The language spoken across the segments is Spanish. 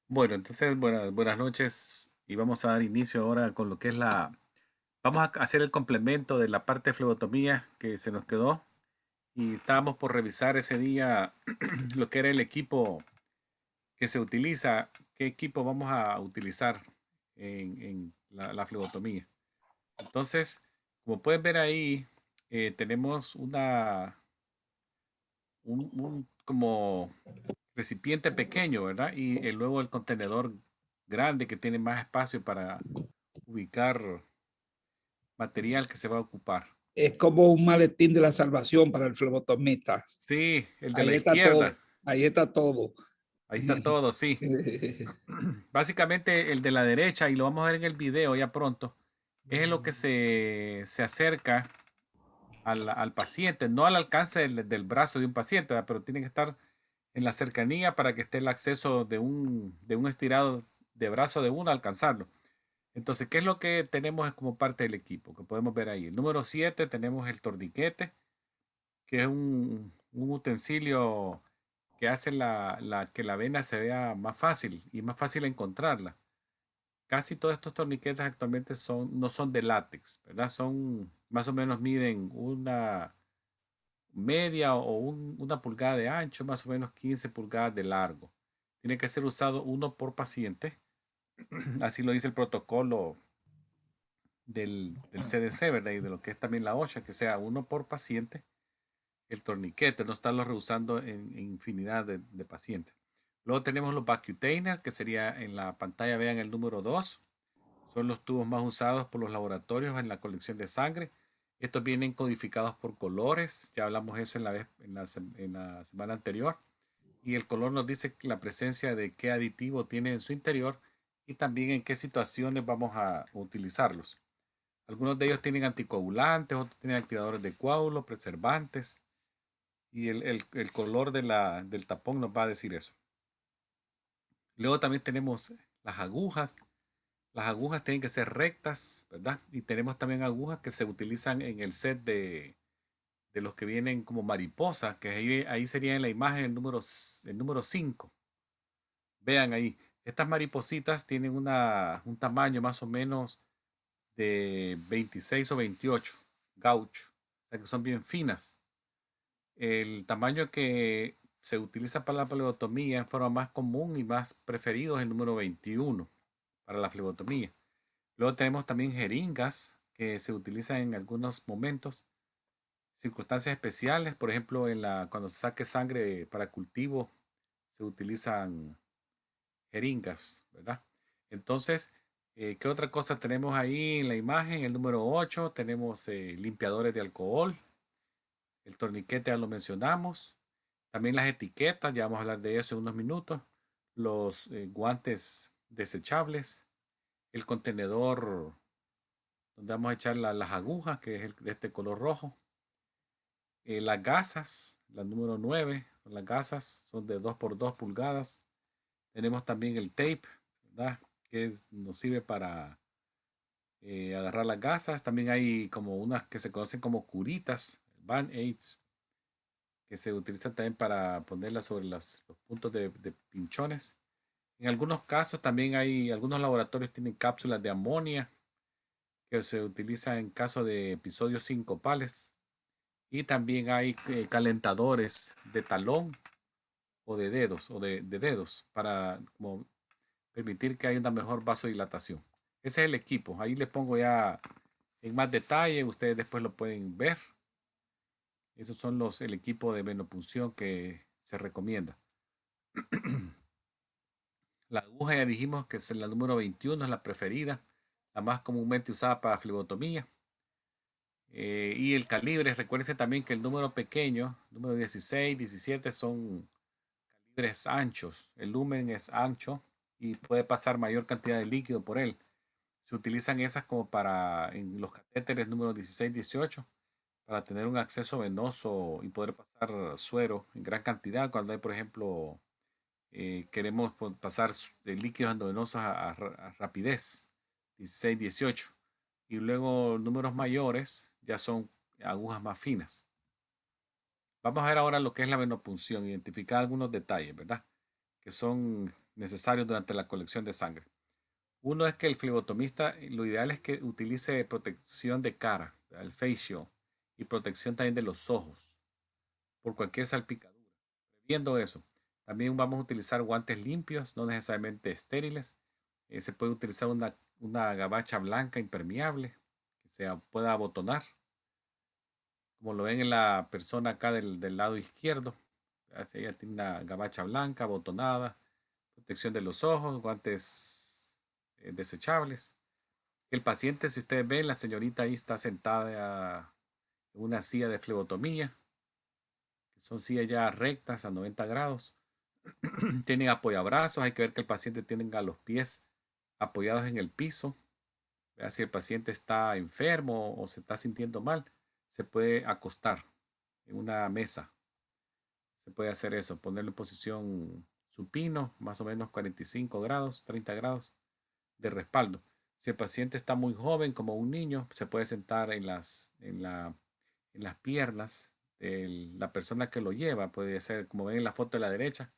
Bueno, entonces buenas noches y vamos a dar inicio ahora con lo que es vamos a hacer el complemento de la parte de flebotomía que se nos quedó y estábamos por revisar ese día lo que era el equipo que se utiliza, qué equipo vamos a utilizar en la flebotomía. Entonces, como pueden ver ahí, tenemos un como recipiente pequeño, ¿verdad? Y luego el contenedor grande que tiene más espacio para ubicar material que se va a ocupar. Es como un maletín de la salvación para el flebotomista. Sí, el de la Ahí está todo, izquierda. ahí está todo. Ahí está todo, sí. Básicamente el de la derecha, y lo vamos a ver en el video ya pronto, es lo que se acerca al paciente, no al alcance del brazo de un paciente, ¿verdad? Pero tiene que estar en la cercanía para que esté el acceso de un estirado de brazo de uno a alcanzarlo. Entonces, ¿qué es lo que tenemos como parte del equipo? Que podemos ver ahí. El número 7 tenemos el torniquete, que es un utensilio que hace que la vena se vea más fácil y más fácil encontrarla. Casi todos estos torniquetes actualmente no son de látex, ¿verdad? Son más o menos miden una media o una pulgada de ancho, más o menos 15 pulgadas de largo. Tiene que ser usado uno por paciente. Así lo dice el protocolo del CDC, ¿verdad? Y de lo que es también la OSHA, que sea uno por paciente, el torniquete, no estarlo reusando en infinidad de pacientes. Luego tenemos los Vacutainer, que sería en la pantalla, vean el número 2. Son los tubos más usados por los laboratorios en la colección de sangre. Estos vienen codificados por colores, ya hablamos eso en la semana anterior. Y el color nos dice la presencia de qué aditivo tiene en su interior y también en qué situaciones vamos a utilizarlos. Algunos de ellos tienen anticoagulantes, otros tienen activadores de coágulo, preservantes, y el color del tapón nos va a decir eso. Luego también tenemos las agujas. Las agujas tienen que ser rectas, ¿verdad? Y tenemos también agujas que se utilizan en el set de los que vienen como mariposa, que ahí sería en la imagen el número 5. Vean ahí, estas maripositas tienen un tamaño más o menos de 26 o 28 gaucho, o sea que son bien finas. El tamaño que se utiliza para la flebotomía en forma más común y más preferido es el número 21 para la flebotomía. Luego tenemos también jeringas que se utilizan en algunos momentos, circunstancias especiales, por ejemplo, cuando se saque sangre para cultivo, se utilizan jeringas, ¿verdad? Entonces, ¿qué otra cosa tenemos ahí en la imagen? El número 8 tenemos limpiadores de alcohol, el torniquete ya lo mencionamos, también las etiquetas, ya vamos a hablar de eso en unos minutos, los guantes desechables, el contenedor donde vamos a echar las agujas, que es de este color rojo, las gasas, la número 9, las gasas son de 2 por 2 pulgadas, tenemos también el tape, ¿verdad? Nos sirve para agarrar las gasas. También hay como unas que se conocen como curitas, band-aids, que se utilizan también para ponerlas sobre los puntos de pinchones. En algunos casos también algunos laboratorios tienen cápsulas de amonia que se utilizan en caso de episodios sincopales. Y también hay calentadores de talón o de dedos de dedos para como permitir que haya una mejor vasodilatación. Ese es el equipo. Ahí les pongo ya en más detalle. Ustedes después lo pueden ver. Esos son el equipo de venopunción que se recomienda. La aguja ya dijimos que es la número 21, es la preferida, la más comúnmente usada para flebotomía. Y el calibre, recuérdense también que el número pequeño, número 16, 17 son calibres anchos. El lumen es ancho y puede pasar mayor cantidad de líquido por él. Se utilizan esas como en los catéteres número 16, 18 para tener un acceso venoso y poder pasar suero en gran cantidad cuando hay, por ejemplo, queremos pasar líquidos endovenosos a rapidez, 16, 18. Y luego números mayores ya son agujas más finas. Vamos a ver ahora lo que es la venopunción, identificar algunos detalles, ¿verdad? Que son necesarios durante la colección de sangre. Uno es que el flebotomista, lo ideal es que utilice protección de cara, el face shield, y protección también de los ojos por cualquier salpicadura. Viendo eso, también vamos a utilizar guantes limpios, no necesariamente estériles. Se puede utilizar una gabacha blanca impermeable que se pueda abotonar, como lo ven en la persona acá del lado izquierdo. Ella tiene una gabacha blanca abotonada, protección de los ojos, guantes desechables. El paciente, si ustedes ven, la señorita ahí está sentada en una silla de flebotomía, que son sillas ya rectas a 90 grados. Tienen apoyabrazos, hay que ver que el paciente tenga los pies apoyados en el piso. Vea, si el paciente está enfermo o se está sintiendo mal, se puede acostar en una mesa. Se puede hacer eso, ponerlo en posición supino, más o menos 45 grados, 30 grados de respaldo. Si el paciente está muy joven, como un niño, se puede sentar en las piernas de la persona que lo lleva. Puede ser, como ven en la foto de la derecha,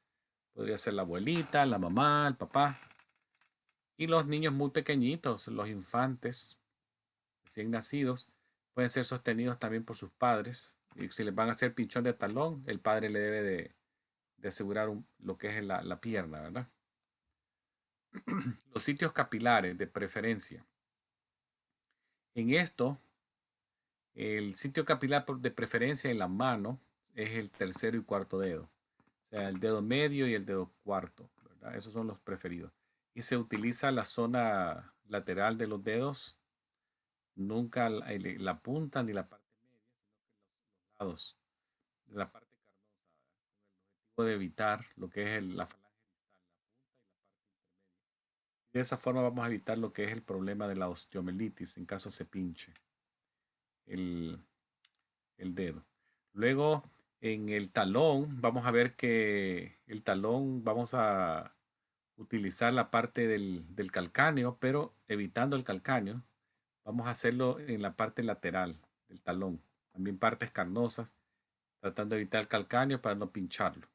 podría ser la abuelita, la mamá, el papá. Y los niños muy pequeñitos, los infantes recién nacidos, pueden ser sostenidos también por sus padres. Y si les van a hacer pinchón de talón, el padre le debe de asegurar lo que es la pierna, ¿verdad? Los sitios capilares de preferencia. En esto, el sitio capilar de preferencia en la mano es el tercero y cuarto dedo. O sea, el dedo medio y el dedo cuarto, ¿verdad? Esos son los preferidos. Y se utiliza la zona lateral de los dedos, nunca la punta ni la parte media, sino que los lados de la parte carnosa, con el objetivo de evitar lo que es la falange distal, la punta y la parte intermedia. De esa forma vamos a evitar lo que es el problema de la osteomelitis en caso se pinche el, el dedo. Luego, en el talón, vamos a ver que el talón vamos a utilizar la parte del calcáneo, pero evitando el calcáneo. Vamos a hacerlo en la parte lateral del talón, también partes carnosas, tratando de evitar el calcáneo para no pincharlo.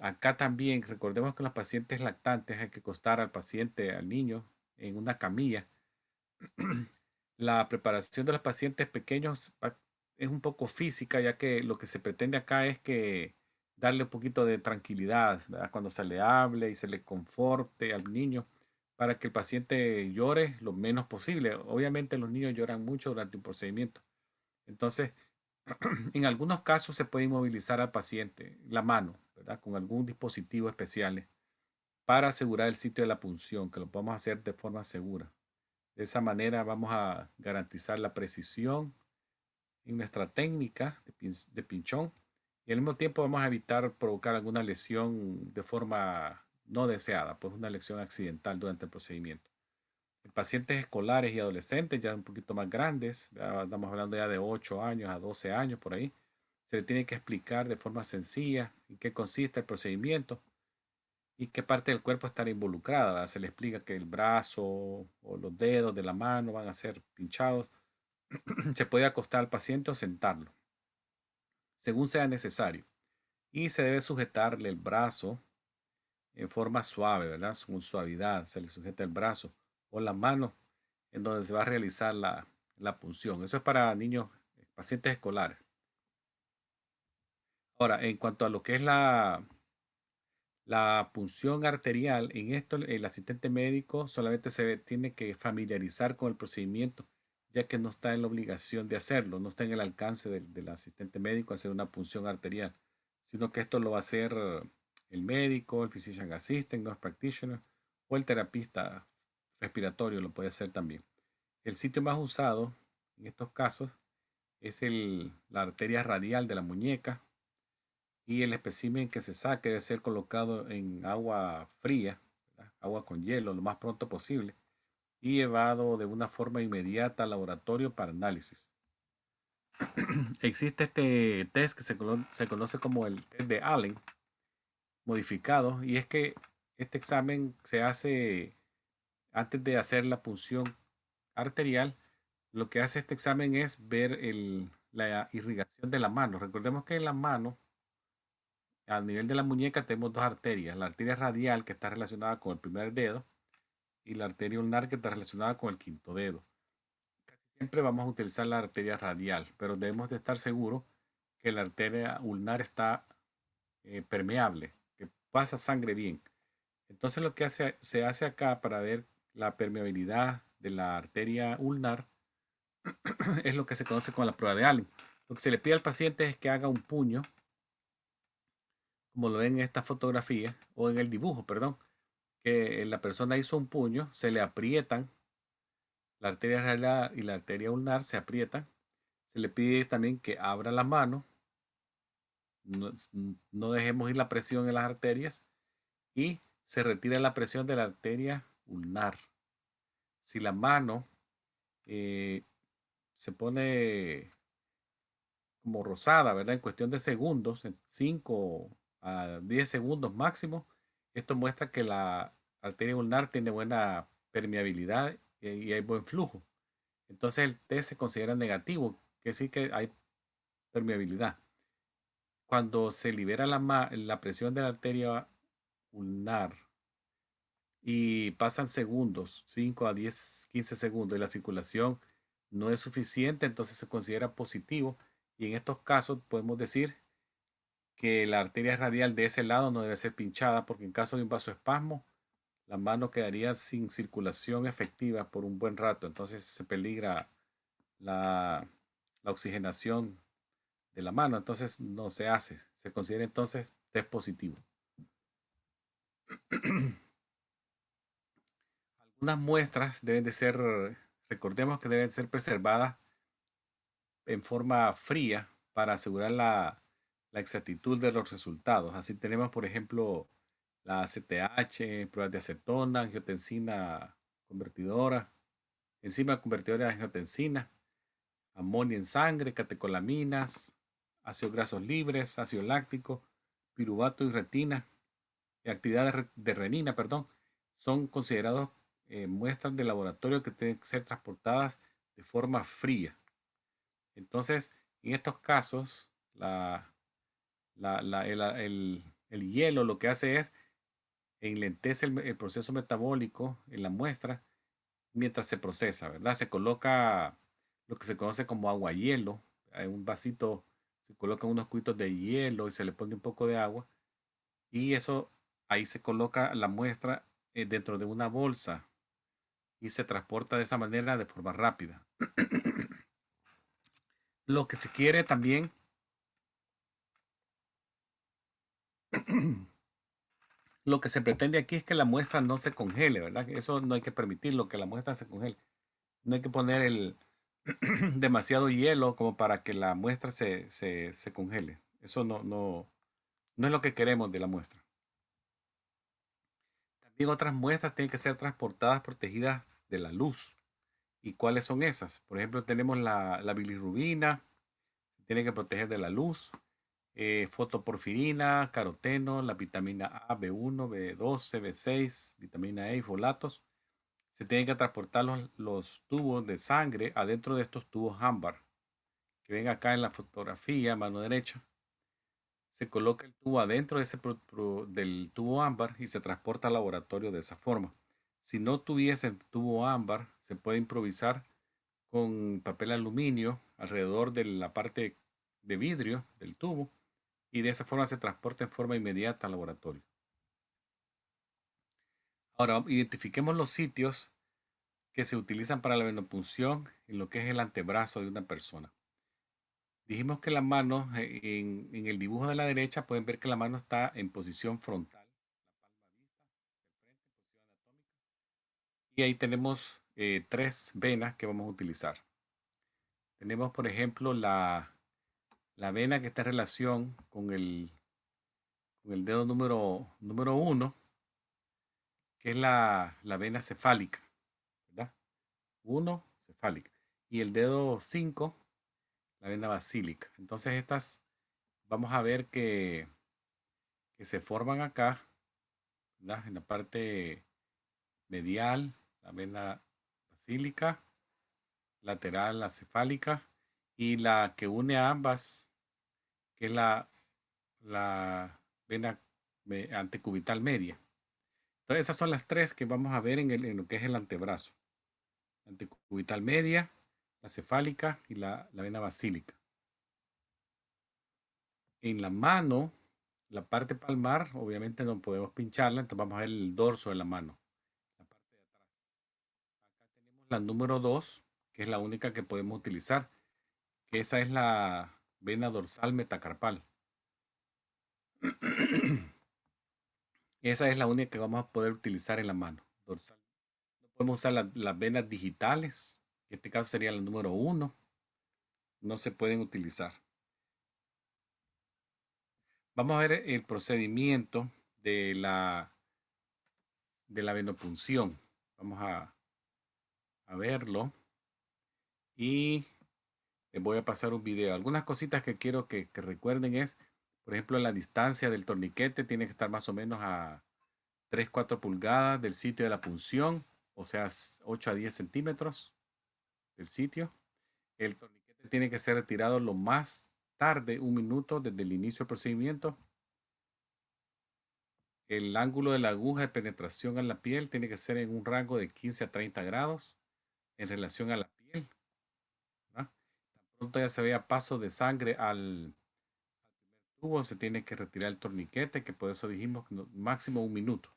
Acá también, recordemos que en los pacientes lactantes hay que acostar al paciente, al niño, en una camilla. La preparación de los pacientes pequeños es un poco física, ya que lo que se pretende acá es que darle un poquito de tranquilidad, ¿verdad? Cuando se le hable y se le conforte al niño para que el paciente llore lo menos posible. Obviamente los niños lloran mucho durante un procedimiento. Entonces, en algunos casos se puede inmovilizar al paciente la mano, ¿verdad? Con algún dispositivo especial para asegurar el sitio de la punción, que lo podamos hacer de forma segura. De esa manera vamos a garantizar la precisión en nuestra técnica de pinchón y al mismo tiempo vamos a evitar provocar alguna lesión de forma no deseada, pues una lesión accidental durante el procedimiento. En pacientes escolares y adolescentes ya un poquito más grandes, ya estamos hablando ya de 8 años a 12 años por ahí, se le tiene que explicar de forma sencilla en qué consiste el procedimiento y qué parte del cuerpo estará involucrada, ¿verdad? Se le explica que el brazo o los dedos de la mano van a ser pinchados. Se puede acostar al paciente o sentarlo, según sea necesario. Y se debe sujetarle el brazo en forma suave, ¿verdad? Con suavidad. Se le sujeta el brazo o la mano en donde se va a realizar la punción. Eso es para niños, pacientes escolares. Ahora, en cuanto a lo que es la punción arterial, en esto el asistente médico solamente se tiene que familiarizar con el procedimiento, ya que no está en la obligación de hacerlo, no está en el alcance del asistente médico hacer una punción arterial, sino que esto lo va a hacer el médico, el physician assistant, nurse practitioner o el terapista respiratorio lo puede hacer también. El sitio más usado en estos casos es la arteria radial de la muñeca, y el espécimen que se saque debe ser colocado en agua fría, ¿verdad? Agua con hielo, lo más pronto posible, y llevado de una forma inmediata al laboratorio para análisis. Existe este test que se conoce como el test de Allen modificado, y es que este examen se hace antes de hacer la punción arterial. Lo que hace este examen es ver la irrigación de la mano. Recordemos que en la mano a nivel de la muñeca tenemos dos arterias, la arteria radial que está relacionada con el primer dedo y la arteria ulnar que está relacionada con el quinto dedo. Casi siempre vamos a utilizar la arteria radial, pero debemos de estar seguros que la arteria ulnar está permeable, que pasa sangre bien. Entonces lo que se hace acá para ver la permeabilidad de la arteria ulnar es lo que se conoce como la prueba de Allen. Lo que se le pide al paciente es que haga un puño, como lo ven en esta fotografía, o en el dibujo, perdón, que la persona hizo un puño, se le aprietan, la arteria radial y la arteria ulnar se aprietan. Se le pide también que abra la mano, no, no dejemos ir la presión en las arterias y se retira la presión de la arteria ulnar. Si la mano se pone como rosada, ¿verdad? En cuestión de segundos, en 5 a 10 segundos máximo, esto muestra que la arteria ulnar tiene buena permeabilidad y hay buen flujo. Entonces el test se considera negativo, que sí que hay permeabilidad. Cuando se libera la presión de la arteria ulnar y pasan segundos, 5 a 10, 15 segundos, y la circulación no es suficiente, entonces se considera positivo. Y en estos casos podemos decir que la arteria radial de ese lado no debe ser pinchada porque en caso de un vasoespasmo, la mano quedaría sin circulación efectiva por un buen rato. Entonces se peligra la, la oxigenación de la mano. Entonces no se hace. Se considera entonces test positivo. Algunas muestras deben de ser, recordemos que deben ser preservadas en forma fría para asegurar la exactitud de los resultados. Así tenemos, por ejemplo, la ACTH, pruebas de acetona, angiotensina convertidora, enzima convertidora de angiotensina, amonio en sangre, catecolaminas, ácidos grasos libres, ácido láctico, piruvato y retina, y actividad de renina, perdón, son considerados muestras de laboratorio que tienen que ser transportadas de forma fría. Entonces, en estos casos, el hielo lo que hace es enlentece el proceso metabólico en la muestra mientras se procesa, ¿verdad? Se coloca lo que se conoce como agua hielo, en un vasito se colocan unos cubitos de hielo y se le pone un poco de agua y eso ahí se coloca la muestra dentro de una bolsa y se transporta de esa manera de forma rápida. Lo que se quiere también lo que se pretende aquí es que la muestra no se congele, ¿verdad? Eso no hay que permitirlo, que la muestra se congele. No hay que poner demasiado hielo como para que la muestra se congele. Eso no es lo que queremos de la muestra. También otras muestras tienen que ser transportadas protegidas de la luz. ¿Y cuáles son esas? Por ejemplo, tenemos la bilirrubina, se tiene que proteger de la luz. Fotoporfirina, caroteno, la vitamina A, B1, B12, B6, vitamina E y folatos. Se tienen que transportar los tubos de sangre adentro de estos tubos ámbar que ven acá en la fotografía, mano derecha. Se coloca el tubo adentro de del tubo ámbar y se transporta al laboratorio de esa forma. Si no tuviese el tubo ámbar, se puede improvisar con papel aluminio alrededor de la parte de vidrio del tubo y de esa forma se transporta en forma inmediata al laboratorio. Ahora, identifiquemos los sitios que se utilizan para la venopunción en lo que es el antebrazo de una persona. Dijimos que la mano, en el dibujo de la derecha, pueden ver que la mano está en posición frontal, la palma vista, de frente, en posición anatómica. Y ahí tenemos tres venas que vamos a utilizar. Tenemos, por ejemplo, la vena que está en relación con el dedo número 1, que es la vena cefálica, ¿verdad? 1, cefálica. Y el dedo 5, la vena basílica. Entonces estas vamos a ver que se forman acá, ¿verdad? En la parte medial, la vena basílica, lateral, la cefálica, y la que une a ambas, que es la vena antecubital media. Entonces esas son las tres que vamos a ver en lo que es el antebrazo. La antecubital media, la cefálica y la vena basílica. En la mano, la parte palmar, obviamente no podemos pincharla, entonces vamos a ver el dorso de la mano, la parte de atrás. Acá tenemos la número 2, que es la única que podemos utilizar, que esa es la vena dorsal metacarpal. Esa es la única que vamos a poder utilizar en la mano dorsal. No podemos usar las venas digitales, que en este caso sería la número 1. No se pueden utilizar. Vamos a ver el procedimiento de la venopunción. Vamos a verlo y les voy a pasar un video. Algunas cositas que quiero que recuerden es, por ejemplo, la distancia del torniquete tiene que estar más o menos a 3-4 pulgadas del sitio de la punción, o sea, 8 a 10 centímetros del sitio. El torniquete tiene que ser retirado lo más tarde, 1 minuto desde el inicio del procedimiento. El ángulo de la aguja de penetración en la piel tiene que ser en un rango de 15 a 30 grados en relación a la piel. ¿Verdad? Tan pronto ya se vea paso de sangre al primer tubo, se tiene que retirar el torniquete, que por eso dijimos máximo 1 minuto.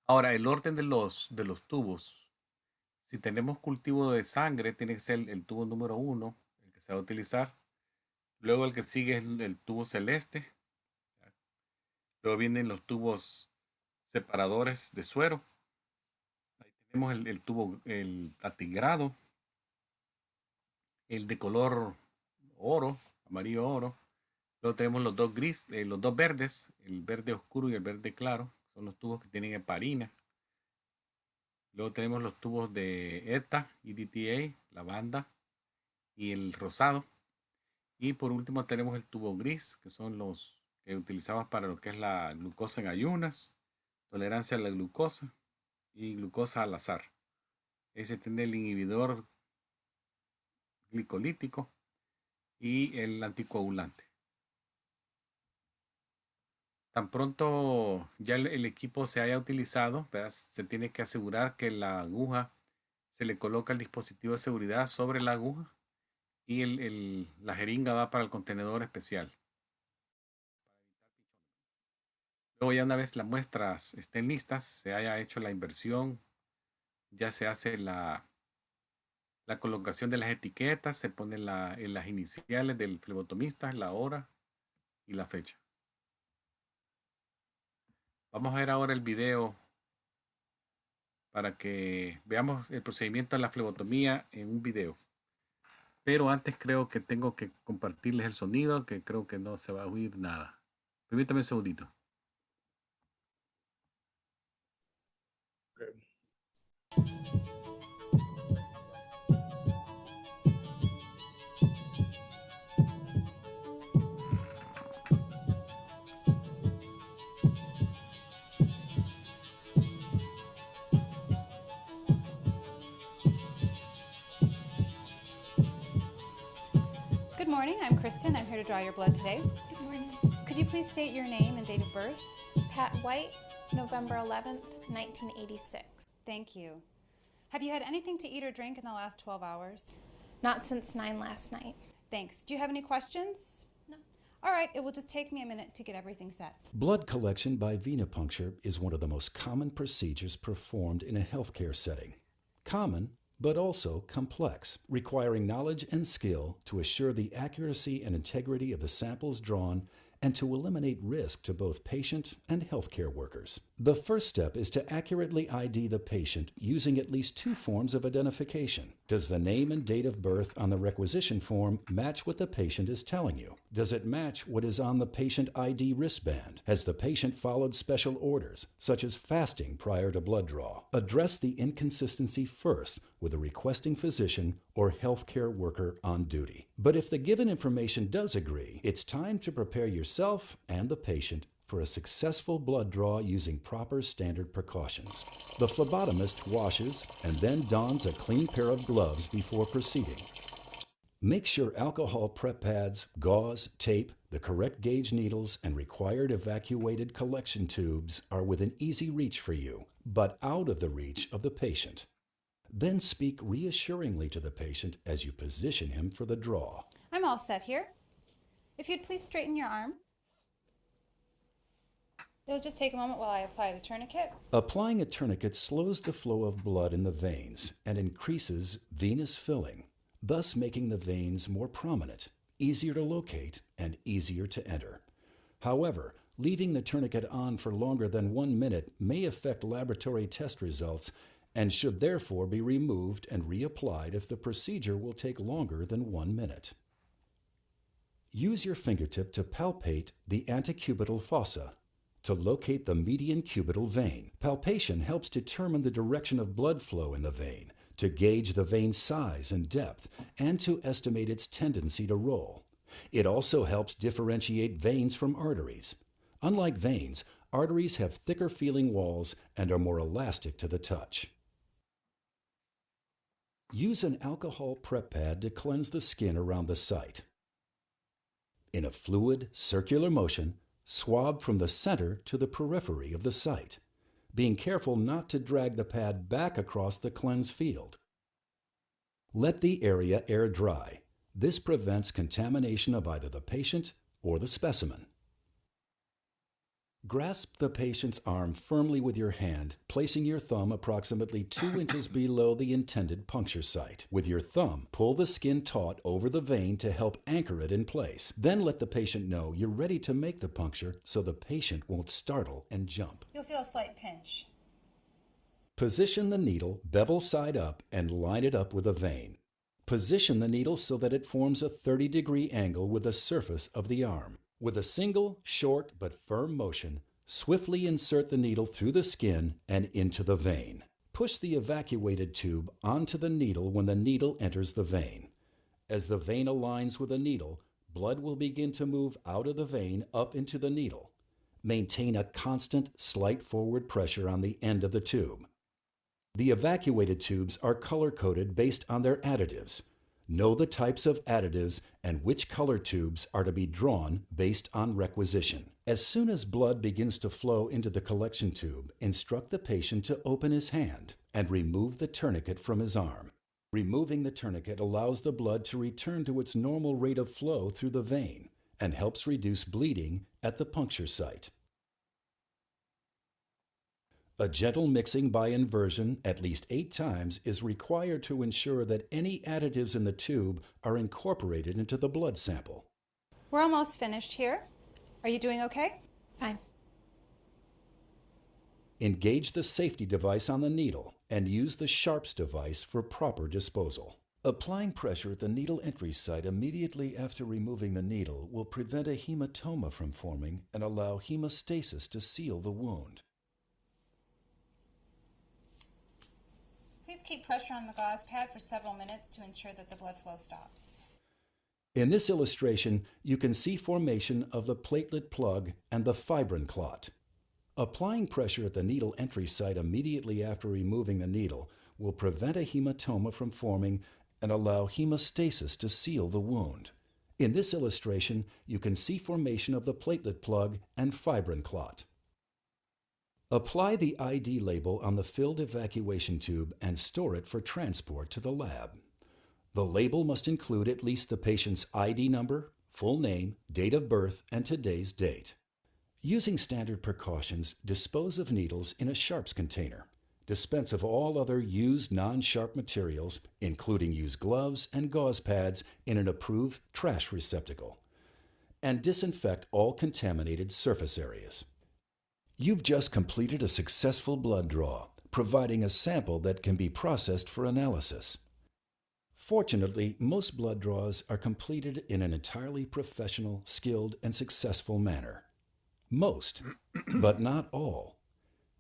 Ahora, el orden de los tubos. Si tenemos cultivo de sangre, tiene que ser el tubo número 1, el que se va a utilizar. Luego el que sigue es el tubo celeste. Luego vienen los tubos separadores de suero. Ahí tenemos el tubo, el atigrado, el de color oro, amarillo oro. Luego tenemos los dos los dos verdes, el verde oscuro y el verde claro. Son los tubos que tienen heparina. Luego tenemos los tubos de ETA, EDTA, lavanda y el rosado. Y por último tenemos el tubo gris, que son los que utilizamos para lo que es la glucosa en ayunas, tolerancia a la glucosa y glucosa al azar. Ese tiene el inhibidor glicolítico y el anticoagulante. Tan pronto ya el equipo se haya utilizado, ¿verdad? Se tiene que asegurar que la aguja se le coloca el dispositivo de seguridad sobre la aguja y la jeringa va para el contenedor especial. Luego ya una vez las muestras estén listas, se haya hecho la inversión, ya se hace la colocación de las etiquetas, se ponen las iniciales del flebotomista, la hora y la fecha. Vamos a ver ahora el video para que veamos el procedimiento de la flebotomía en un video. Pero antes creo que tengo que compartirles el sonido, que creo que no se va a oír nada. Permítame un segundito. Good morning, I'm Kristen. I'm here to draw your blood today. Good morning. Could you please state your name and date of birth? Pat White, November 11th, 1986. Thank you. Have you had anything to eat or drink in the last 12 hours? Not since 9 last night. Thanks. Do you have any questions? No. All right, it will just take me a minute to get everything set. Blood collection by venipuncture is one of the most common procedures performed in a healthcare setting. Common, but also complex, requiring knowledge and skill to assure the accuracy and integrity of the samples drawn and to eliminate risk to both patient and healthcare workers. The first step is to accurately ID the patient using at least 2 forms of identification. Does the name and date of birth on the requisition form match what the patient is telling you? Does it match what is on the patient ID wristband? Has the patient followed special orders, such as fasting prior to blood draw? Address the inconsistency first with a requesting physician or healthcare worker on duty. But if the given information does agree, it's time to prepare yourself and the patient for a successful blood draw using proper standard precautions. The phlebotomist washes and then dons a clean pair of gloves before proceeding. Make sure alcohol prep pads, gauze, tape, the correct gauge needles, and required evacuated collection tubes are within easy reach for you, but out of the reach of the patient. Then speak reassuringly to the patient as you position him for the draw. I'm all set here. If you'd please straighten your arm. It'll just take a moment while I apply the tourniquet. Applying a tourniquet slows the flow of blood in the veins and increases venous filling, thus making the veins more prominent, easier to locate, and easier to enter. However, leaving the tourniquet on for longer than 1 minute may affect laboratory test results and should therefore be removed and reapplied if the procedure will take longer than 1 minute. Use your fingertip to palpate the antecubital fossa to locate the median cubital vein. Palpation helps determine the direction of blood flow in the vein, to gauge the vein's size and depth, and to estimate its tendency to roll. It also helps differentiate veins from arteries. Unlike veins, arteries have thicker feeling walls and are more elastic to the touch. Use an alcohol prep pad to cleanse the skin around the site. In a fluid, circular motion, swab from the center to the periphery of the site, being careful not to drag the pad back across the cleansed field. Let the area air dry. This prevents contamination of either the patient or the specimen. Grasp the patient's arm firmly with your hand, placing your thumb approximately 2 inches below the intended puncture site. With your thumb, pull the skin taut over the vein to help anchor it in place. Then let the patient know you're ready to make the puncture so the patient won't startle and jump. You'll feel a slight pinch. Position the needle bevel side up and line it up with a vein. Position the needle so that it forms a 30-degree angle with the surface of the arm. With a single, short but firm motion, swiftly insert the needle through the skin and into the vein. Push the evacuated tube onto the needle when the needle enters the vein. As the vein aligns with the needle, blood will begin to move out of the vein up into the needle. Maintain a constant, slight forward pressure on the end of the tube. The evacuated tubes are color-coded based on their additives. Know the types of additives and which color tubes are to be drawn based on requisition. As soon as blood begins to flow into the collection tube, instruct the patient to open his hand and remove the tourniquet from his arm. Removing the tourniquet allows the blood to return to its normal rate of flow through the vein and helps reduce bleeding at the puncture site. A gentle mixing by inversion at least 8 times is required to ensure that any additives in the tube are incorporated into the blood sample. We're almost finished here. Are you doing okay? Fine. Engage the safety device on the needle and use the Sharps device for proper disposal. Applying pressure at the needle entry site immediately after removing the needle will prevent a hematoma from forming and allow hemostasis to seal the wound. Please keep pressure on the gauze pad for several minutes to ensure that the blood flow stops. In this illustration, you can see formation of the platelet plug and the fibrin clot. Applying pressure at the needle entry site immediately after removing the needle will prevent a hematoma from forming and allow hemostasis to seal the wound. In this illustration, you can see formation of the platelet plug and fibrin clot. Apply the ID label on the filled evacuation tube and store it for transport to the lab. The label must include at least the patient's ID number, full name, date of birth, and today's date. Using standard precautions, dispose of needles in a Sharps container. Dispense of all other used non-sharp materials, including used gloves and gauze pads, in an approved trash receptacle. And disinfect all contaminated surface areas. You've just completed a successful blood draw, providing a sample that can be processed for analysis. Fortunately, most blood draws are completed in an entirely professional, skilled, and successful manner. Most, but not all.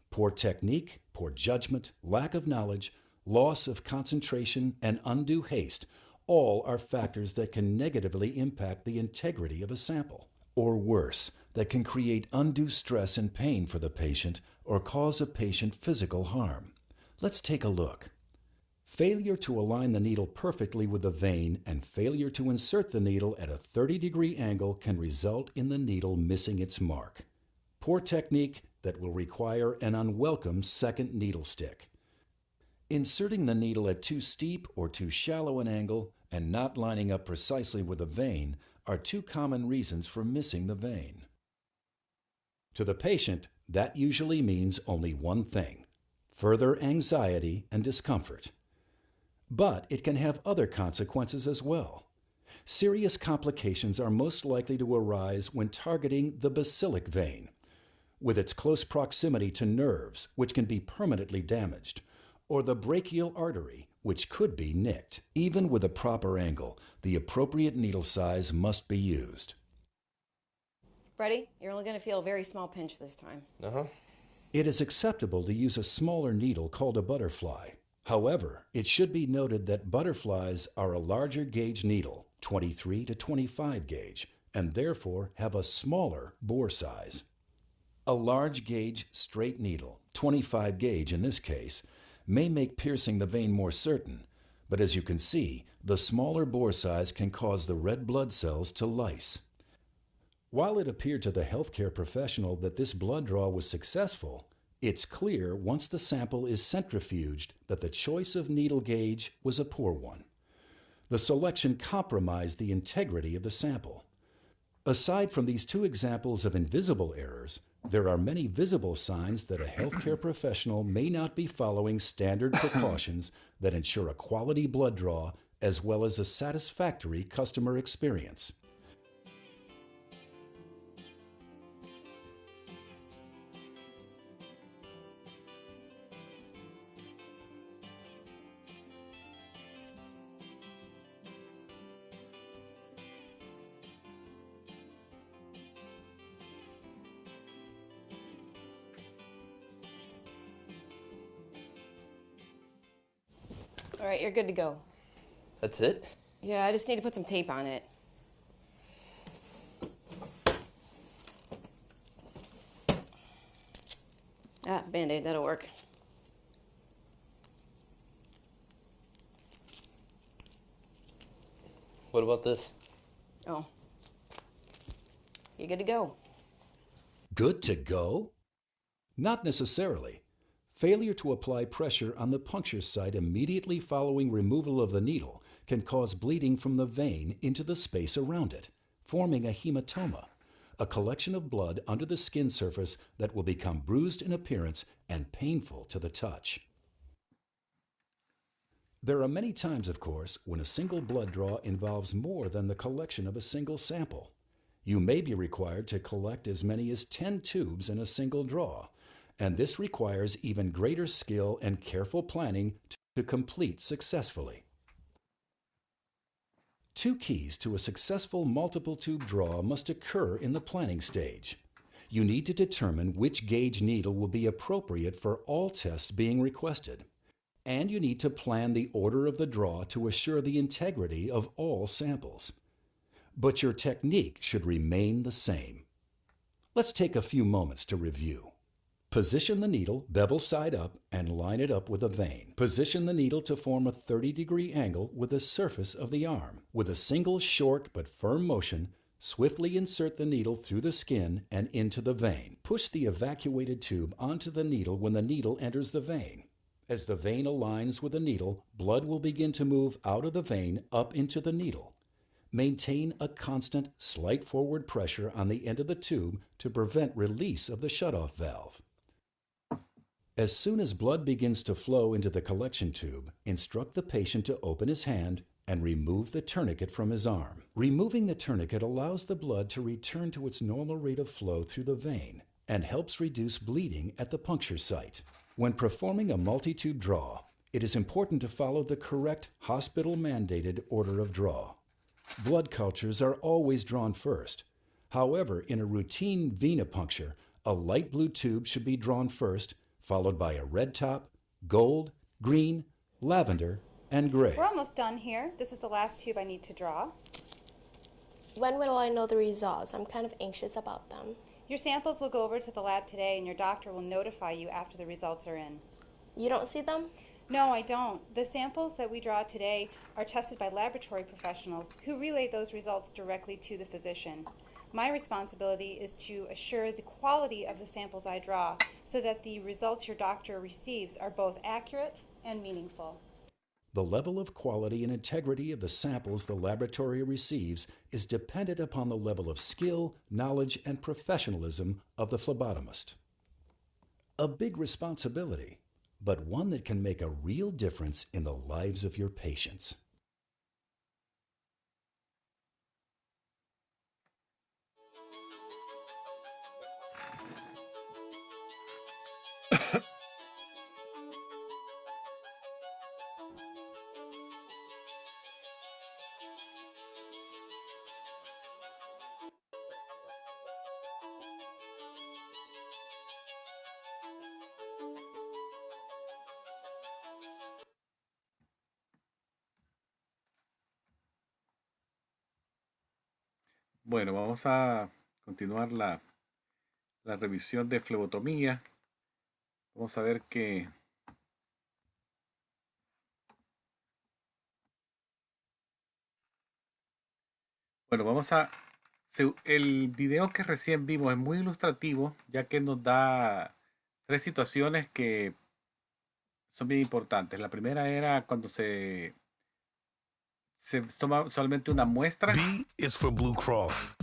Poor technique, poor judgment, lack of knowledge, loss of concentration, and undue haste all are factors that can negatively impact the integrity of a sample. Or worse, that can create undue stress and pain for the patient or cause a patient physical harm. Let's take a look. Failure to align the needle perfectly with the vein and failure to insert the needle at a 30-degree angle can result in the needle missing its mark. Poor technique that will require an unwelcome second needle stick. Inserting the needle at too steep or too shallow an angle and not lining up precisely with the vein are two common reasons for missing the vein. To the patient, that usually means only one thing: further anxiety and discomfort. But it can have other consequences as well. Serious complications are most likely to arise when targeting the basilic vein, with its close proximity to nerves, which can be permanently damaged, or the brachial artery, which could be nicked. Even with a proper angle, the appropriate needle size must be used. Ready? You're only going to feel a very small pinch this time. It is acceptable to use a smaller needle called a butterfly. However, it should be noted that butterflies are a larger gauge needle, 23 to 25 gauge, and therefore have a smaller bore size. A large gauge straight needle, 25 gauge in this case, may make piercing the vein more certain, but as you can see, the smaller bore size can cause the red blood cells to lyse. While it appeared to the healthcare professional that this blood draw was successful, it's clear once the sample is centrifuged that the choice of needle gauge was a poor one. The selection compromised the integrity of the sample. Aside from these two examples of invisible errors, there are many visible signs that a healthcare professional may not be following standard precautions that ensure a quality blood draw as well as a satisfactory customer experience. All right, you're good to go. That's it? Yeah, I just need to put some tape on it. Band-Aid, that'll work. What about this? Oh. You're good to go. Good to go? Not necessarily. Failure to apply pressure on the puncture site immediately following removal of the needle can cause bleeding from the vein into the space around it, forming a hematoma, a collection of blood under the skin surface that will become bruised in appearance and painful to the touch. There are many times, of course, when a single blood draw involves more than the collection of a single sample. You may be required to collect as many as 10 tubes in a single draw, and this requires even greater skill and careful planning to complete successfully. Two keys to a successful multiple tube draw must occur in the planning stage. You need to determine which gauge needle will be appropriate for all tests being requested, and you need to plan the order of the draw to assure the integrity of all samples. But your technique should remain the same. Let's take a few moments to review. Position the needle bevel side up and line it up with a vein. Position the needle to form a 30-degree angle with the surface of the arm. With a single short but firm motion, swiftly insert the needle through the skin and into the vein. Push the evacuated tube onto the needle when the needle enters the vein. As the vein aligns with the needle, blood will begin to move out of the vein up into the needle. Maintain a constant, slight forward pressure on the end of the tube to prevent release of the shutoff valve. As soon as blood begins to flow into the collection tube, instruct the patient to open his hand and remove the tourniquet from his arm. Removing the tourniquet allows the blood to return to its normal rate of flow through the vein and helps reduce bleeding at the puncture site. When performing a multi-tube draw, it is important to follow the correct hospital-mandated order of draw. Blood cultures are always drawn first. However, in a routine venipuncture, a light blue tube should be drawn first, followed by a red top, gold, green, lavender, and gray. We're almost done here. This is the last tube I need to draw. When will I know the results? I'm kind of anxious about them. Your samples will go over to the lab today and your doctor will notify you after the results are in. You don't see them? No, I don't. The samples that we draw today are tested by laboratory professionals who relay those results directly to the physician. My responsibility is to assure the quality of the samples I draw so that the results your doctor receives are both accurate and meaningful. The level of quality and integrity of the samples the laboratory receives is dependent upon the level of skill, knowledge, and professionalism of the phlebotomist. A big responsibility, but one that can make a real difference in the lives of your patients. Bueno, vamos a continuar la revisión de flebotomía. Vamos a ver que el video que recién vimos es muy ilustrativo, ya que nos da tres situaciones que son bien importantes. La primera era cuando se toma solamente una muestra. B is for Blue Cross.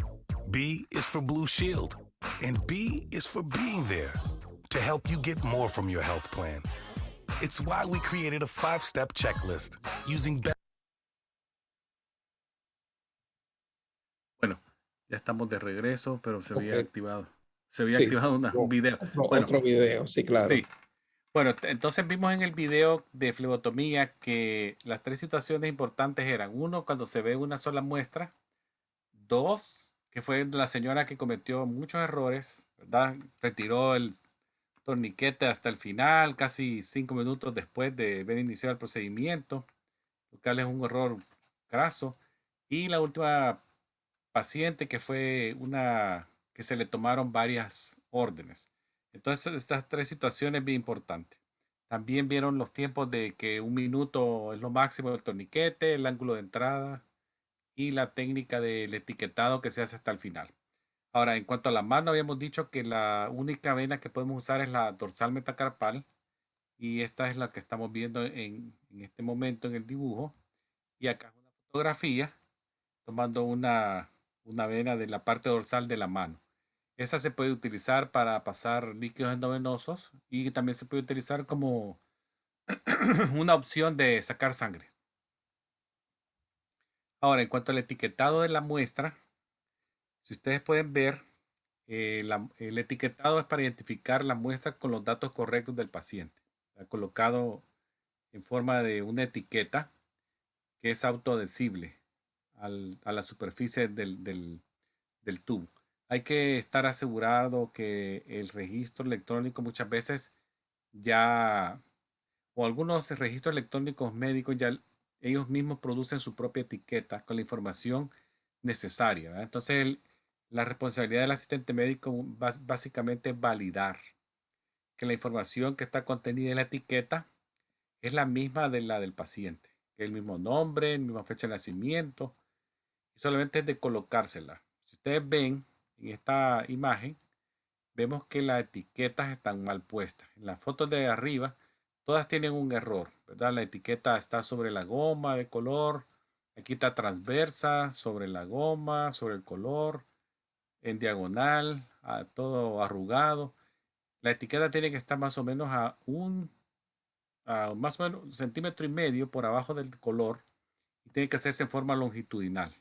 B is for Blue Shield. And B is for being there to help you get more from your health plan. It's why we created a 5-step checklist using Bueno, ya estamos de regreso, pero se había Ok. activado. Se había Sí, activado un video. Bueno, otro video, sí, claro. sí. Bueno, entonces vimos en el video de flebotomía que las tres situaciones importantes eran: uno, cuando se ve una sola muestra; dos, que fue la señora que cometió muchos errores, ¿verdad? Retiró el torniquete hasta el final, casi 5 minutos después de haber iniciado el procedimiento, lo cual es un error graso. Y la última paciente que fue una que se le tomaron varias órdenes. Entonces, estas tres situaciones bien importantes. También vieron los tiempos de que 1 minuto es lo máximo del torniquete, el ángulo de entrada y la técnica del etiquetado que se hace hasta el final. Ahora, en cuanto a la mano, habíamos dicho que la única vena que podemos usar es la dorsal metacarpal, y esta es la que estamos viendo en este momento en el dibujo. Y acá es una fotografía tomando una vena de la parte dorsal de la mano. Esa se puede utilizar para pasar líquidos endovenosos y también se puede utilizar como una opción de sacar sangre. Ahora, en cuanto al etiquetado de la muestra, si ustedes pueden ver, el etiquetado es para identificar la muestra con los datos correctos del paciente. Está colocado en forma de una etiqueta que es autoadhesible a la superficie del tubo. Hay que estar asegurado que el registro electrónico muchas veces ya, o algunos registros electrónicos médicos ya ellos mismos producen su propia etiqueta con la información necesaria, ¿verdad? Entonces, la responsabilidad del asistente médico básicamente es validar que la información que está contenida en la etiqueta es la misma de la del paciente, que es el mismo nombre, la misma fecha de nacimiento, y solamente es de colocársela. Si ustedes ven en esta imagen, vemos que las etiquetas están mal puestas. En las fotos de arriba, todas tienen un error, ¿verdad? La etiqueta está sobre la goma de color, aquí está transversa, sobre la goma, sobre el color, en diagonal, todo arrugado. La etiqueta tiene que estar más o menos a más o menos 1,5 cm por abajo del color, y tiene que hacerse en forma longitudinal,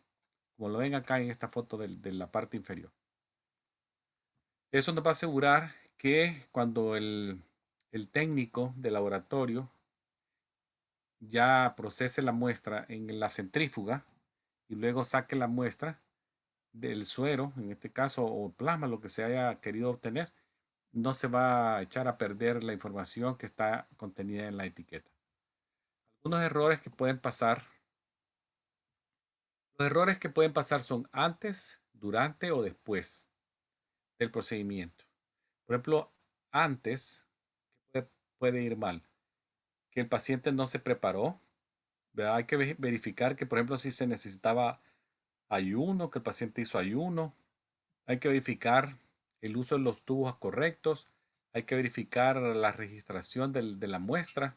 como lo ven acá en esta foto de la parte inferior. Eso nos va a asegurar que cuando el técnico de laboratorio ya procese la muestra en la centrífuga y luego saque la muestra del suero, en este caso, o plasma, lo que se haya querido obtener, no se va a echar a perder la información que está contenida en la etiqueta. Algunos errores que pueden pasar. Los errores que pueden pasar son antes, durante o después del procedimiento. Por ejemplo, antes, ¿qué puede ir mal? que el paciente no se preparó, ¿verdad? Hay que verificar que, por ejemplo, si se necesitaba ayuno, que el paciente hizo ayuno. Hay que verificar el uso de los tubos correctos. Hay que verificar la registración de la muestra.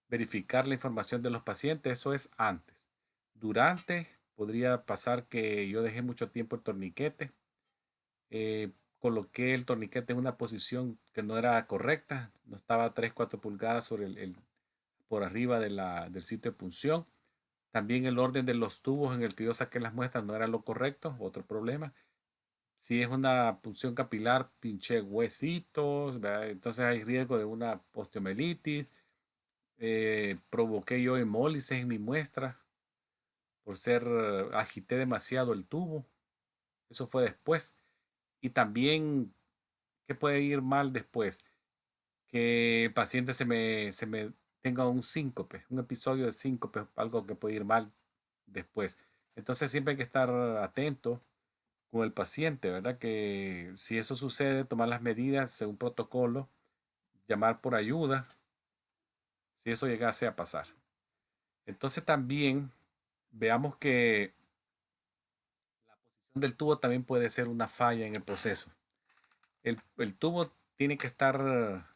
Verificar la información de los pacientes. Eso es antes. Durante, podría pasar que yo dejé mucho tiempo el torniquete. Coloqué el torniquete en una posición que no era correcta. No estaba 3-4 pulgadas sobre por arriba del sitio de punción. También el orden de los tubos en el que yo saqué las muestras no era lo correcto, otro problema. Si es una punción capilar, pinché huesitos, ¿verdad? Entonces hay riesgo de una osteomelitis. Provoqué yo hemólisis en mi muestra por agité demasiado el tubo. Eso fue después. Y también, ¿qué puede ir mal después? Que el paciente se me tenga un síncope, un episodio de síncope, algo que puede ir mal después. Entonces siempre hay que estar atento con el paciente, ¿verdad? Que si eso sucede, tomar las medidas según protocolo, llamar por ayuda, si eso llegase a pasar. Entonces también veamos que la posición del tubo también puede ser una falla en el proceso. El tubo tiene que estar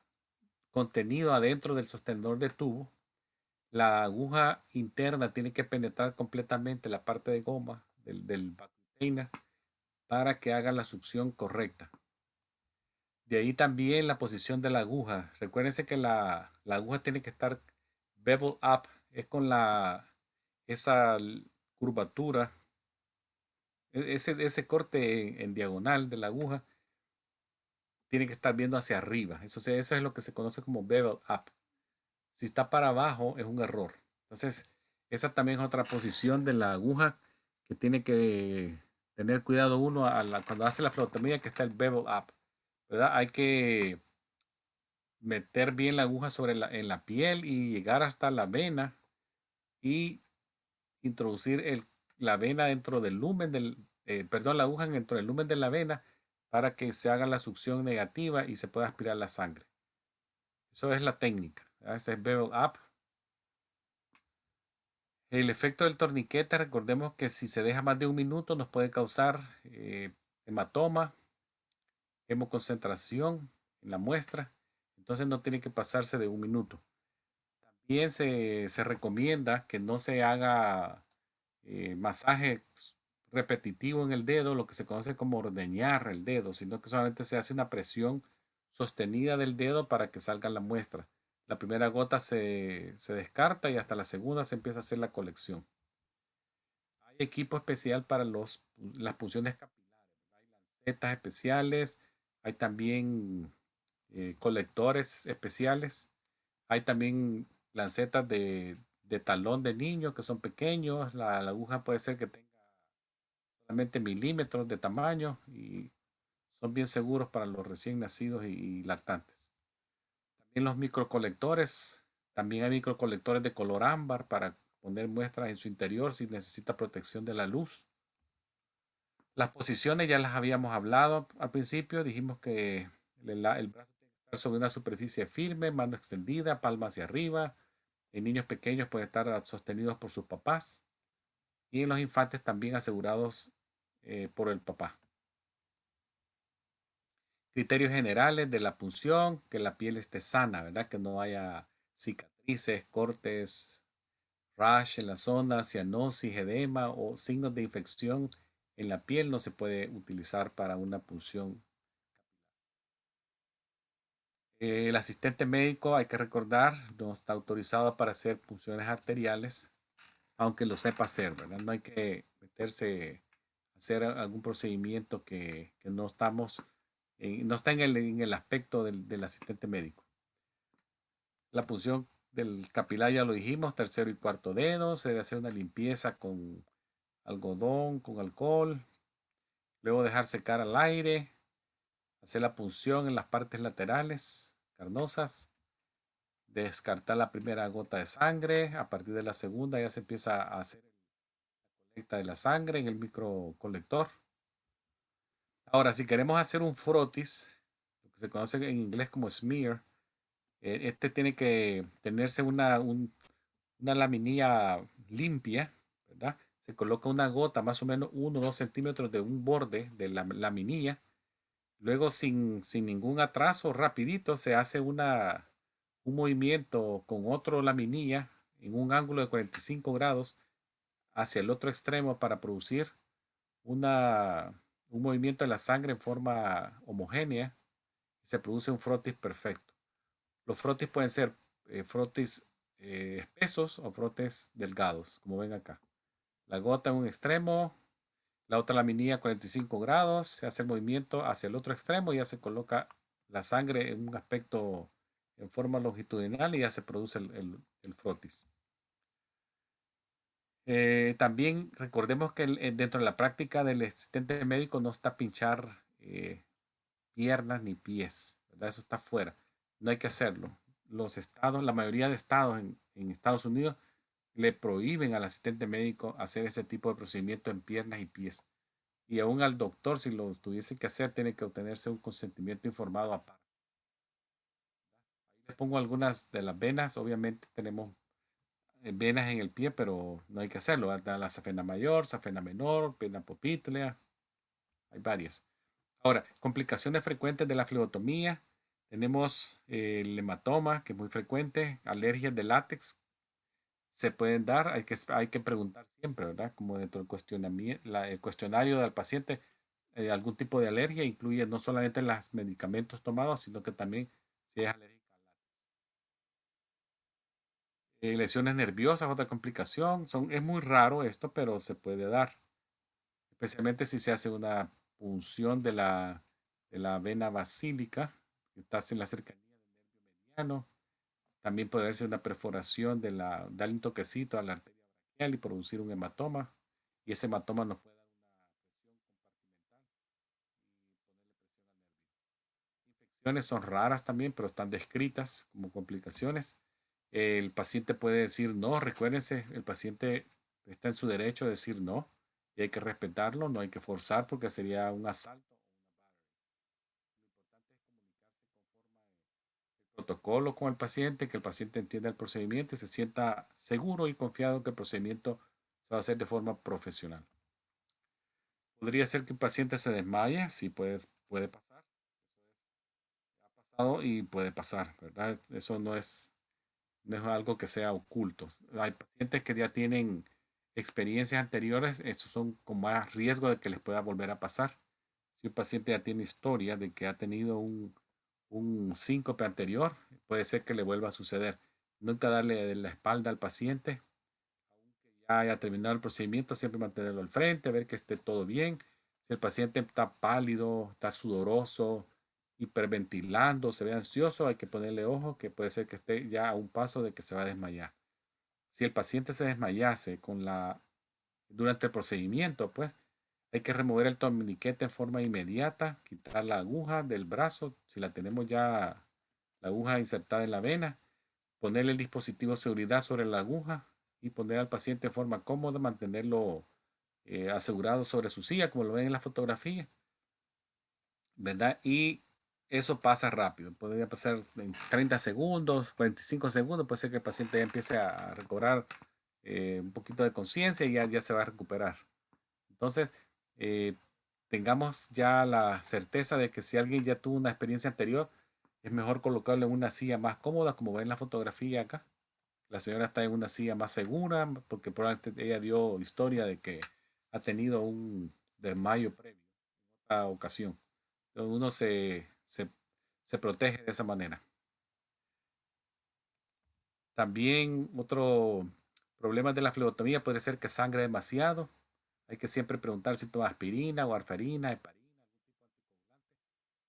contenido adentro del sostenedor de tubo. La aguja interna tiene que penetrar completamente la parte de goma del container para que haga la succión correcta. De ahí también la posición de la aguja. Recuérdense que la aguja tiene que estar bevel up, es con esa curvatura, ese corte en diagonal de la aguja tiene que estar viendo hacia arriba. Eso es lo que se conoce como bevel up. Si está para abajo es un error. Entonces, esa también es otra posición de la aguja que tiene que tener cuidado uno cuando hace la flebotomía, que está el bevel up, ¿verdad? Hay que meter bien la aguja en la piel y llegar hasta la vena y introducir la vena dentro del lumen la aguja dentro del lumen de la vena para que se haga la succión negativa y se pueda aspirar la sangre. Eso es la técnica, ¿verdad? Este es bevel up. El efecto del torniquete, recordemos que si se deja más de un minuto nos puede causar hematoma, hemoconcentración en la muestra. Entonces no tiene que pasarse de un minuto. También se recomienda que no se haga masaje repetitivo en el dedo, lo que se conoce como ordeñar el dedo, sino que solamente se hace una presión sostenida del dedo para que salga la muestra. La primera gota se descarta y hasta la segunda se empieza a hacer la colección. Hay equipo especial para las punciones capilares. Hay lancetas especiales, hay también colectores especiales, hay también lancetas de talón de niño que son pequeños. La aguja puede ser que tenga solamente milímetros de tamaño y son bien seguros para los recién nacidos y lactantes. También los microcolectores, también hay microcolectores de color ámbar para poner muestras en su interior si necesita protección de la luz. Las posiciones ya las habíamos hablado al principio, dijimos que el brazo tiene que estar sobre una superficie firme, mano extendida, palma hacia arriba. En niños pequeños pueden estar sostenidos por sus papás y en los infantes también asegurados por el papá. Criterios generales de la punción, que la piel esté sana, ¿verdad? Que no haya cicatrices, cortes, rash en la zona, cianosis, edema o signos de infección en la piel no se puede utilizar para una punción. El asistente médico, hay que recordar, no está autorizado para hacer punciones arteriales, aunque lo sepa hacer, ¿verdad? No hay que meterse a hacer algún procedimiento que no estamos, no está en el aspecto del asistente médico. La punción del capilar ya lo dijimos, tercero y cuarto dedo, se debe hacer una limpieza con algodón, con alcohol, luego dejar secar al aire, hacer la punción en las partes laterales carnosas, descartar la primera gota de sangre. A partir de la segunda ya se empieza a hacer la colecta de la sangre en el microcolector. Ahora, si queremos hacer un frotis, lo que se conoce en inglés como smear, Este tiene que tenerse una laminilla limpia, ¿verdad? Se coloca una gota más o menos 1 o 2 centímetros de un borde de la laminilla. Luego, sin ningún atraso, rapidito, se hace un movimiento con otro laminilla en un ángulo de 45 grados hacia el otro extremo para producir un movimiento de la sangre en forma homogénea. Se produce un frotis perfecto. Los frotis pueden ser frotis espesos o frotis delgados, como ven acá. La gota en un extremo, la otra laminilla a 45 grados, se hace el movimiento hacia el otro extremo y ya se coloca la sangre en un aspecto en forma longitudinal y ya se produce el frotis. También recordemos que dentro de la práctica del asistente médico no está pinchar piernas ni pies, ¿verdad? Eso está fuera. No hay que hacerlo. Los estados, la mayoría de estados en Estados Unidos le prohíben al asistente médico hacer ese tipo de procedimiento en piernas y pies. Y aún al doctor, si lo tuviese que hacer, tiene que obtenerse un consentimiento informado aparte. Ahí les pongo algunas de las venas. Obviamente tenemos venas en el pie, pero no hay que hacerlo, ¿verdad? La safena mayor, safena menor, vena poplítea. Hay varias. Ahora, complicaciones frecuentes de la flebotomía. Tenemos el hematoma, que es muy frecuente, alergias de látex, se pueden dar, hay que preguntar siempre, ¿verdad? Como dentro del el cuestionario del paciente, algún tipo de alergia incluye no solamente los medicamentos tomados, sino que también si es alérgica al látex. Lesiones nerviosas, otra complicación. Es muy raro esto, pero se puede dar, especialmente si se hace una punción de la vena basílica, que está en la cercanía del nervio mediano. También puede haberse una perforación darle un toquecito a la arteria braquial y producir un hematoma. Y ese hematoma nos puede dar una presión compartimental y ponerle presión al nervio. Infecciones son raras también, pero están descritas como complicaciones. El paciente puede decir no. Recuérdense, el paciente está en su derecho de decir no y hay que respetarlo, no hay que forzar porque sería un asalto o una battery. Lo importante es comunicarse conforme el protocolo con el paciente, que el paciente entienda el procedimiento y se sienta seguro y confiado que el procedimiento se va a hacer de forma profesional. Podría ser que un paciente se desmaye, sí puede pasar. Eso ha pasado y puede pasar, ¿verdad? Eso no es algo que sea oculto. Hay pacientes que ya tienen experiencias anteriores, esos son con más riesgo de que les pueda volver a pasar. Si un paciente ya tiene historia de que ha tenido un síncope anterior, puede ser que le vuelva a suceder. Nunca darle la espalda al paciente, aunque ya haya terminado el procedimiento, siempre mantenerlo al frente, ver que esté todo bien. Si el paciente está pálido, está sudoroso, hiperventilando, se ve ansioso, hay que ponerle ojo que puede ser que esté ya a un paso de que se va a desmayar. Si el paciente se desmayase durante el procedimiento, pues hay que remover el torniquete en forma inmediata, quitar la aguja del brazo, si la tenemos ya la aguja insertada en la vena, ponerle el dispositivo de seguridad sobre la aguja y poner al paciente en forma cómoda, mantenerlo asegurado sobre su silla, como lo ven en la fotografía, ¿verdad? Y eso pasa rápido, podría pasar en 30 segundos, 45 segundos, puede ser que el paciente ya empiece a recobrar un poquito de conciencia y ya se va a recuperar. Entonces, eh, tengamos ya la certeza de que si alguien ya tuvo una experiencia anterior, es mejor colocarlo en una silla más cómoda, como ven en la fotografía acá. La señora está en una silla más segura, porque probablemente ella dio historia de que ha tenido un desmayo previo en otra ocasión. Entonces uno se protege de esa manera. También otro problema de la flebotomía puede ser que sangre demasiado. Hay que siempre preguntar si toma aspirina o warfarina, heparina, algún tipo de anticoagulante.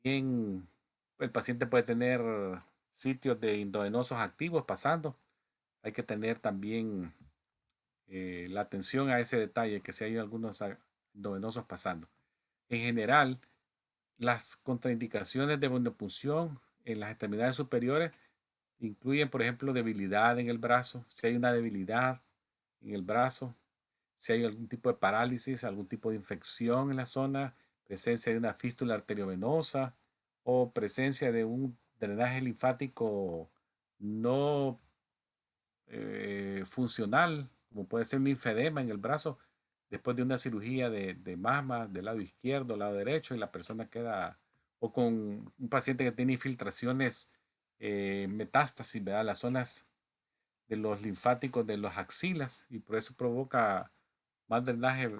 También el paciente puede tener sitios de endovenosos activos pasando. Hay que tener también la atención a ese detalle, que si hay algunos endovenosos pasando. En general, las contraindicaciones de venopunción en las extremidades superiores incluyen, por ejemplo, debilidad en el brazo. Si hay una debilidad en el brazo, si hay algún tipo de parálisis, algún tipo de infección en la zona, presencia de una fístula arteriovenosa o presencia de un drenaje linfático no funcional, como puede ser un linfedema en el brazo, después de una cirugía de mama del lado izquierdo, lado derecho, y la persona queda, o con un paciente que tiene infiltraciones, metástasis, ¿verdad? Las zonas de los linfáticos de las axilas, y por eso provoca más drenaje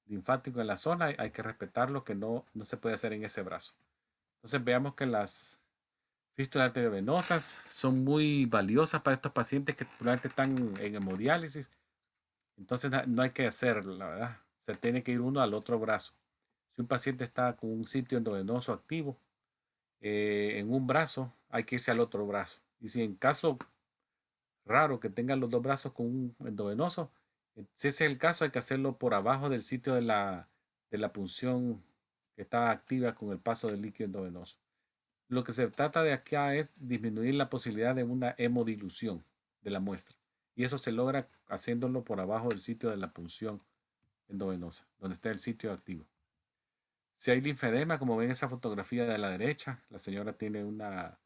linfático en la zona. Hay que respetarlo, que no se puede hacer en ese brazo. Entonces veamos que las fístulas arteriovenosas son muy valiosas para estos pacientes que probablemente están en hemodiálisis. Entonces no hay que hacer, la verdad. Se tiene que ir uno al otro brazo. Si un paciente está con un sitio endovenoso activo en un brazo, hay que irse al otro brazo. Y si en caso raro que tengan los dos brazos con un endovenoso, si ese es el caso, hay que hacerlo por abajo del sitio de la punción que está activa con el paso del líquido endovenoso. Lo que se trata de acá es disminuir la posibilidad de una hemodilución de la muestra. Y eso se logra haciéndolo por abajo del sitio de la punción endovenosa, donde está el sitio activo. Si hay linfedema, como ven esa fotografía de la derecha, la señora tiene una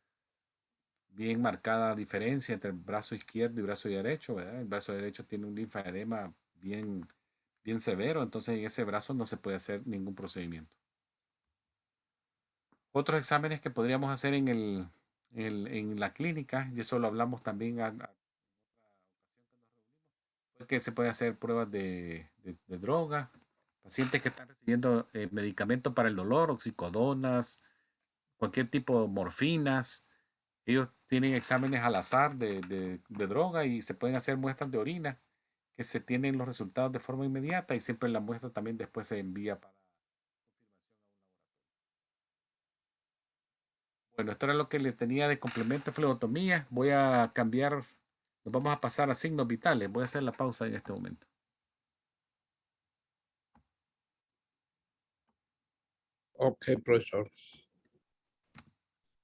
bien marcada diferencia entre el brazo izquierdo y brazo derecho, ¿verdad? El brazo derecho tiene un linfedema bien severo, entonces en ese brazo no se puede hacer ningún procedimiento. Otros exámenes que podríamos hacer en la clínica, y eso lo hablamos también que se puede hacer pruebas de droga, pacientes que están recibiendo medicamentos para el dolor, oxicodonas, cualquier tipo de morfinas. Ellos tienen exámenes al azar de droga y se pueden hacer muestras de orina que se tienen los resultados de forma inmediata, y siempre la muestra también después se envía para confirmación a un laboratorio. Bueno, esto era lo que le tenía de complemento de flebotomía. Voy a cambiar, nos vamos a pasar a signos vitales. Voy a hacer la pausa en este momento. Ok, profesor.